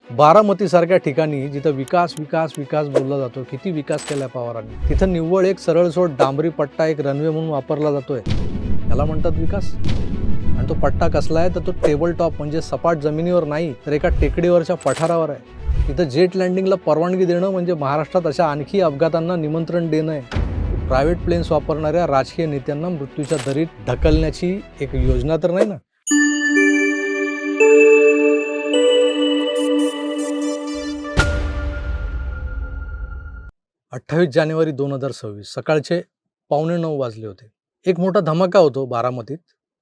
बारामतीसारख्या ठिकाणी जिथं विकास विकास विकास बोलला जातो, किती विकास केलाय पवारांनी, तिथं निव्वळ एक सरळसोट डांबरी पट्टा एक रनवे म्हणून वापरला जातोय, याला म्हणतात विकास. आणि तो पट्टा कसला आहे तर तो टेबल टॉप म्हणजे सपाट जमिनीवर नाही तर एका टेकडीवरच्या पठारावर आहे. तिथं जेट लँडिंगला परवानगी देणं म्हणजे महाराष्ट्रात अशा आणखी अपघातांना निमंत्रण देणं आहे. प्रायव्हेट प्लेन्स वापरणाऱ्या राजकीय नेत्यांना मृत्यूच्या दरीत ढकलण्याची एक योजना तर नाही ना. 28 जानेवारी 2026 सकाळचे 8:45 वाजले होते. एक मोठा धमाका होतो बारामतीत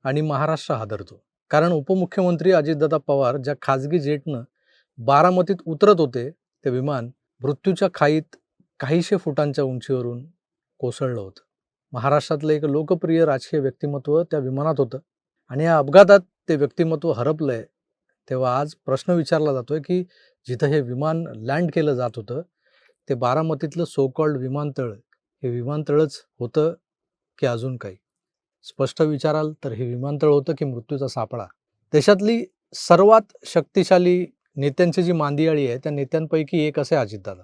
आणि महाराष्ट्र हादरतो. कारण उपमुख्यमंत्री अजितदादा पवार ज्या खाजगी जेटनं बारामतीत उतरत होते, ते विमान मृत्यूच्या खाईत काहीशे फुटांच्या उंचीवरून कोसळलं होतं. महाराष्ट्रातलं एक लोकप्रिय राजकीय व्यक्तिमत्व त्या विमानात होतं आणि या अपघातात ते व्यक्तिमत्व हरपलंय. तेव्हा आज प्रश्न विचारला जातोय की जिथं हे विमान लँड केलं जात होतं ते बारामतीतलं सो कॉल्ड विमानतळ हे विमानतळच होतं की अजून काही? स्पष्ट विचाराल तर हे विमानतळ होतं की मृत्यूचा सापळा? देशातली सर्वात शक्तिशाली नेत्यांची जी मांदियाळी आहे त्या नेत्यांपैकी एक असे अजितदादा.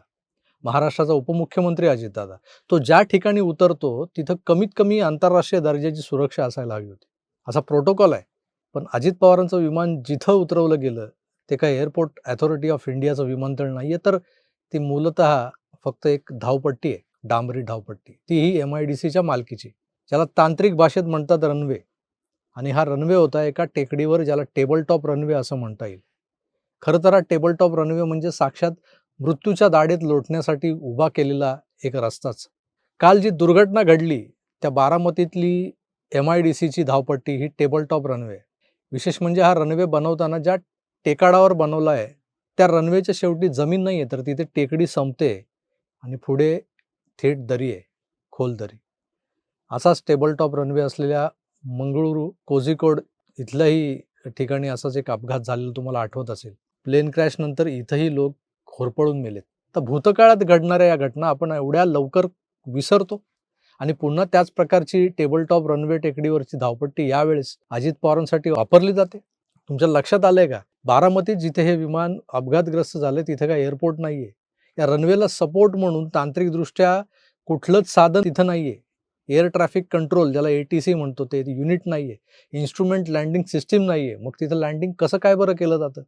महाराष्ट्राचा उपमुख्यमंत्री अजितदादा. तो ज्या ठिकाणी उतरतो तिथं कमीत कमी आंतरराष्ट्रीय दर्जाची सुरक्षा असायला हवी होती. असा प्रोटोकॉल आहे. पण अजित पवारांचं विमान जिथं उतरवलं गेलं ते काय एअरपोर्ट अथॉरिटी ऑफ इंडियाचं विमानतळ नाहीये, तर ती मूलतः फक्त एक धावपट्टी आहे, डांबरी धावपट्टी. तीही MIDCच्या मालकीची, ज्याला तांत्रिक भाषेत म्हणतात रनवे. आणि हा रनवे होता एका टेकडीवर, ज्याला टेबल टॉप रनवे असं म्हणता येईल. खरं तर हा टेबल टॉप रनवे म्हणजे साक्षात मृत्यूच्या दाढेत लोटण्यासाठी उभा केलेला एक रस्ताच. काल जी दुर्घटना घडली त्या बारामतीतली MIDCची धावपट्टी ही टेबल टॉप रनवे. विशेष म्हणजे हा रनवे बनवताना ज्या टेकाडावर बनवला आहे त्या रनवेच्या शेवटी जमीन नाही आहे, तर तिथे टेकडी संपते आणि पुढे थेट दरी आहे, खोल दरी. असाच टेबल टॉप रनवे असलेल्या मंगळुरू कोझिकोड इथल्याही ठिकाणी असाच एक अपघात झालेला तुम्हाला आठवत असेल. प्लेन क्रॅश नंतर इथंही लोक होरपळून मेलेत. तर भूतकाळात घडणाऱ्या या घटना आपण एवढ्या लवकर विसरतो आणि पुन्हा त्याच प्रकारची टेबल टॉप रनवे टेकडीवरची धावपट्टी यावेळेस अजित पवारांसाठी वापरली जाते. तुमच्या लक्षात आलंय का? बारामतीत जिथे हे विमान अपघातग्रस्त झाले तिथे काय एअरपोर्ट नाहीये. या रनवेला सपोर्ट म्हणून तांत्रिकदृष्ट्या कुठलंच साधन तिथं नाहीये. एअर ट्रॅफिक कंट्रोल ज्याला ATC म्हणतो ते युनिट नाहीये. इन्स्ट्रुमेंट लँडिंग सिस्टीम नाहीये. मग तिथं लँडिंग कसं काय बरं केलं जातं?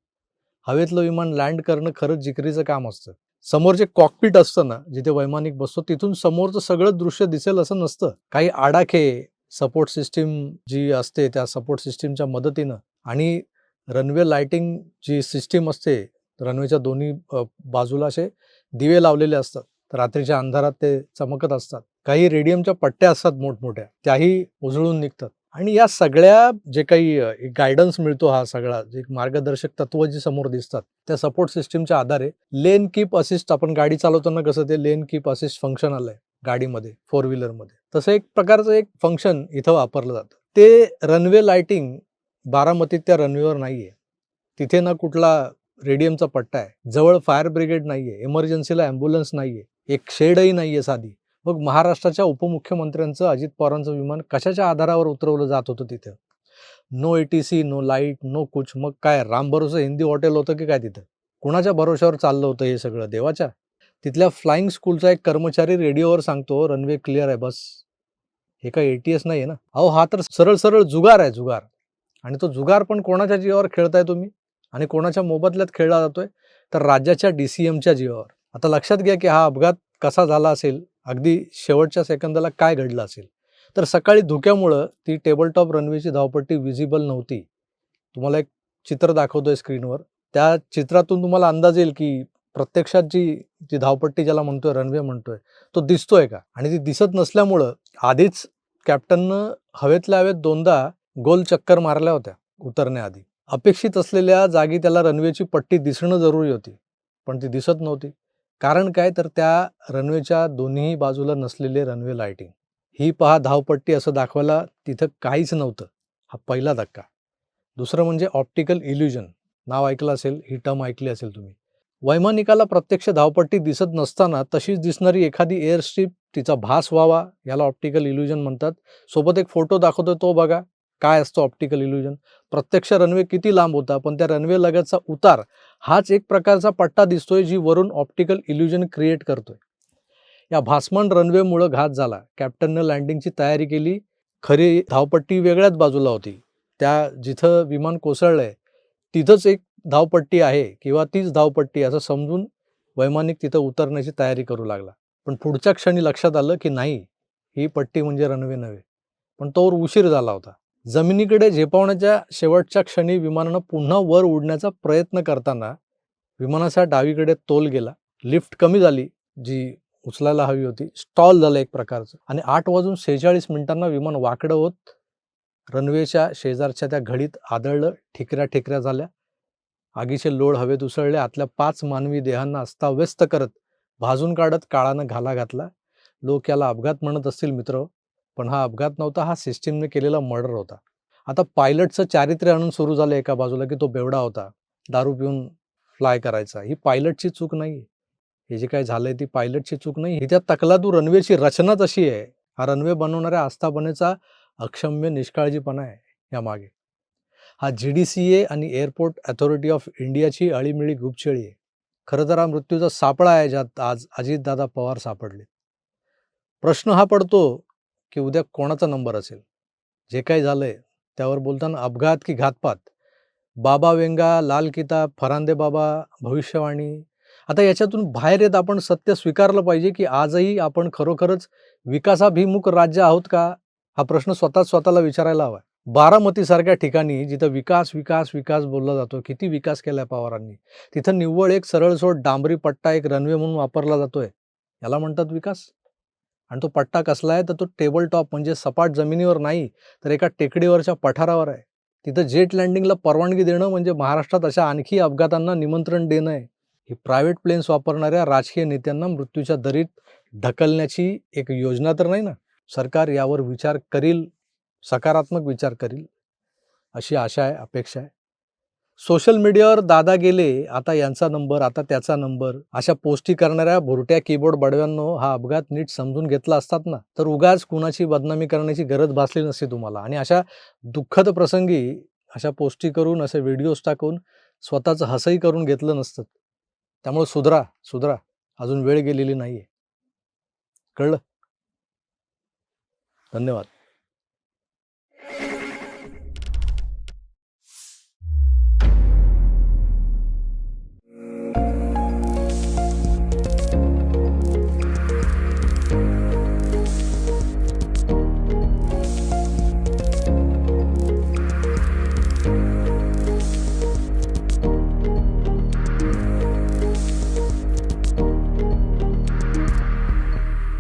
हवेतलं विमान लँड करणं खरंच जिकरीचं काम असतं. समोर जे कॉकपिट असतं ना, जिथे वैमानिक बसतो तिथून समोरचं सगळं दृश्य दिसेल असं नसतं. काही आडाखे सपोर्ट सिस्टीम जी असते त्या सपोर्ट सिस्टीमच्या मदतीनं आणि रनवे लाइटिंग जी सिस्टीम असते, रनवेच्या दोन्ही बाजूला असे दिवे लावलेले असतात. तर रात्रीच्या अंधारात ते चमकत असतात. काही रेडियमच्या पट्ट्या असतात मोठमोठ्या, त्याही उजळून निघतात. आणि या सगळ्या जे काही गायडन्स मिळतो, हा सगळा जे मार्गदर्शक तत्व जी समोर दिसतात त्या सपोर्ट सिस्टीमच्या आधारे लेन कीप असिस्ट, आपण गाडी चालवताना कसं ते लेन कीप असिस्ट फंक्शन आलंय गाडीमध्ये, 4 व्हीलरमध्ये, तसं एक प्रकारचं एक फंक्शन इथं वापरलं जातं. ते रनवे लाइटिंग बारामतीत त्या रनवेवर नाहीये. तिथे ना कुठला रेडियमचा पट्टा आहे, जवळ फायर ब्रिगेड नाहीये, इमर्जन्सीला ॲम्ब्युलन्स नाहीये, एक शेडही नाहीये साधी. मग महाराष्ट्राच्या उपमुख्यमंत्र्यांचं अजित पवारांचं विमान कशाच्या आधारावर उतरवलं जात होतं तिथं? No ATC, no light, no कुछ. मग काय राम भरोसे हिंदी हॉटेल होतं की काय तिथं? कुणाच्या भरोश्यावर चाललं होतं हे सगळं? देवाच्या? तिथल्या फ्लाइंग स्कूलचा एक कर्मचारी रेडिओवर सांगतो रनवे क्लिअर आहे बस. हे काय ATS नाहीये ना? अहो हा तर सरळ सरळ जुगार आहे, जुगार. आणि तो जुगार पण कोणाच्या जीवावर खेळताय तुम्ही आणि कोणाच्या मोबदल्यात खेळला जातोय? तर राज्याच्या DCMच्या जीवावर. आता लक्षात घ्या की हा अपघात कसा झाला असेल, अगदी शेवटच्या सेकंदाला काय घडलं असेल. तर सकाळी धुक्यामुळं ती टेबल टॉप रनवेची धावपट्टी विजिबल नव्हती. तुम्हाला एक चित्र दाखवतोय स्क्रीनवर. त्या चित्रातून तुम्हाला अंदाज येईल की प्रत्यक्षात जी धावपट्टी ज्याला म्हणतोय रनवे म्हणतोय तो दिसतोय का? आणि ती दिसत नसल्यामुळं आधीच कॅप्टननं हवेतल्या हवेत 2दा गोल चक्कर मारल्या होत्या उतरण्याआधी. अपेक्षित असलेल्या जागी त्याला रनवेची पट्टी दिसणं जरुरी होती, पण ती दिसत नव्हती. कारण काय? तर त्या रनवेच्या दोन्ही बाजूला नसलेले रनवे लाइटिंग. ही पहा धावपट्टी असं दाखवायला तिथं काहीच नव्हतं. हा पहिला धक्का. दुसरं म्हणजे ऑप्टिकल इल्युजन. नाव ऐकलं असेल, ही टर्म ऐकली असेल तुम्ही. वैमानिकाला प्रत्यक्ष धावपट्टी दिसत नसताना तशीच दिसणारी एखादी एअरस्ट्रीप, तिचा भास व्हावा, याला ऑप्टिकल इल्युजन म्हणतात. सोबत एक फोटो दाखवतोय तो बघा. काय असतं ऑप्टिकल इल्युजन? प्रत्यक्ष रनवे किती लांब होता, पण त्या रनवे लगतचा उतार हाच एक प्रकारचा पट्टा दिसतोय, जी वरून ऑप्टिकल इल्युजन क्रिएट करतोय. या भासमान रनवेमुळं घात झाला. कॅप्टननं लँडिंगची तयारी केली. खरी धावपट्टी वेगळ्याच बाजूला होती. त्या जिथं विमान कोसळलंय, तिथंच एक धावपट्टी आहे किंवा तीच धावपट्टी असं समजून वैमानिक तिथं उतरण्याची तयारी करू लागला. पण पुढच्या क्षणी लक्षात आलं, की नाही, ही पट्टी म्हणजे रनवे नव्हे. पण तोवर उशीर झाला होता. जमिनीकडे झेपावण्याच्या शेवटच्या क्षणी विमानानं पुन्हा वर उडण्याचा प्रयत्न करताना विमानाच्या डावीकडे तोल गेला. लिफ्ट कमी झाली, जी उचलायला हवी होती. स्टॉल झालं एक प्रकारचं आणि 8:46 विमान वाकडं होत रनवेच्या शेजारच्या त्या घडीत आदळलं. ठिकऱ्या झाल्या. आगीचे लोळ हवेत उसळले. आतल्या 5 मानवी देहांना अस्ताव्यस्त करत, भाजून काढत काळानं घाला घातला. लोक याला अपघात म्हणत असतील मित्र, पण हा अपघात नव्हता, हा सिस्टीमने केलेला मर्डर होता. आता पायलटचं चारित्र्य आणून सुरू झालं एका बाजूला, की तो बेवडा होता, दारू पिऊन फ्लाय करायचा. ही पायलटची चूक नाही. हे जे काही झालंय ती पायलटची चूक नाही. ही त्या तकलादू रनवेची रचनाच अशी आहे. हा रनवे बनवणाऱ्या आस्थापनेचा अक्षम्य निष्काळजीपणा आहे यामागे. हा GDCA आणि एअरपोर्ट अथॉरिटी ऑफ इंडियाची अळीमिळी गुपछेळी आहे. खरं तर हा मृत्यूचा सापळा आहे, ज्यात आज अजितदादा पवार सापडले. प्रश्न हा पडतो, की उद्या कोणाचा नंबर असेल? जे काही झालंय त्यावर बोलताना अपघात की घातपात? बाबा वेंगा, लाल किताब, फरांदे बाबा, भविष्यवाणी. आता याच्यातून बाहेर येत आपण सत्य स्वीकारलं पाहिजे, की आजही आपण खरोखरच विकासाभिमुख राज्य आहोत का? हा प्रश्न स्वतःला विचारायला हवा. बारामतीसारख्या ठिकाणी जिथं विकास बोलला जातो, किती विकास केलाय पवारांनी. तिथं निव्वळ एक सरळसोट डांबरी पट्टा एक रनवे म्हणून वापरला जातोय. याला म्हणतात विकास? आणि तो पट्टा कसला आहे, तर तो टेबल टॉप म्हणजे सपाट जमिनीवर नाही, तर एका टेकडीवरच्या पठारावर आहे. तिथं जेट लँडिंगला परवानगी देणं म्हणजे महाराष्ट्रात अशा आणखी अपघातांना निमंत्रण देणं आहे. ही प्रायव्हेट प्लेन्स वापरणाऱ्या राजकीय नेत्यांना मृत्यूच्या दरीत ढकलण्याची एक योजना तर नाही ना? सरकार यावर विचार करील, सकारात्मक विचार करील, अशी आशा आहे, अपेक्षा आहे. सोशल मीडियावर दादा गेले, आता यांचा नंबर, आता त्याचा नंबर, अशा पोस्टी करणाऱ्या भुरट्या कीबोर्ड बडव्यांनो, हा अपघात नीट समजून घेतला असतात ना, तर उगाच कुणाची बदनामी करण्याची गरज भासली नसती तुम्हाला. आणि अशा दुःखद प्रसंगी अशा पोस्टी करून, असे व्हिडिओज टाकून स्वतःचं हसंही करून घेतलं नसतं. त्यामुळे सुधरा. अजून वेळ गेलेली नाहीये. कळलं? धन्यवाद.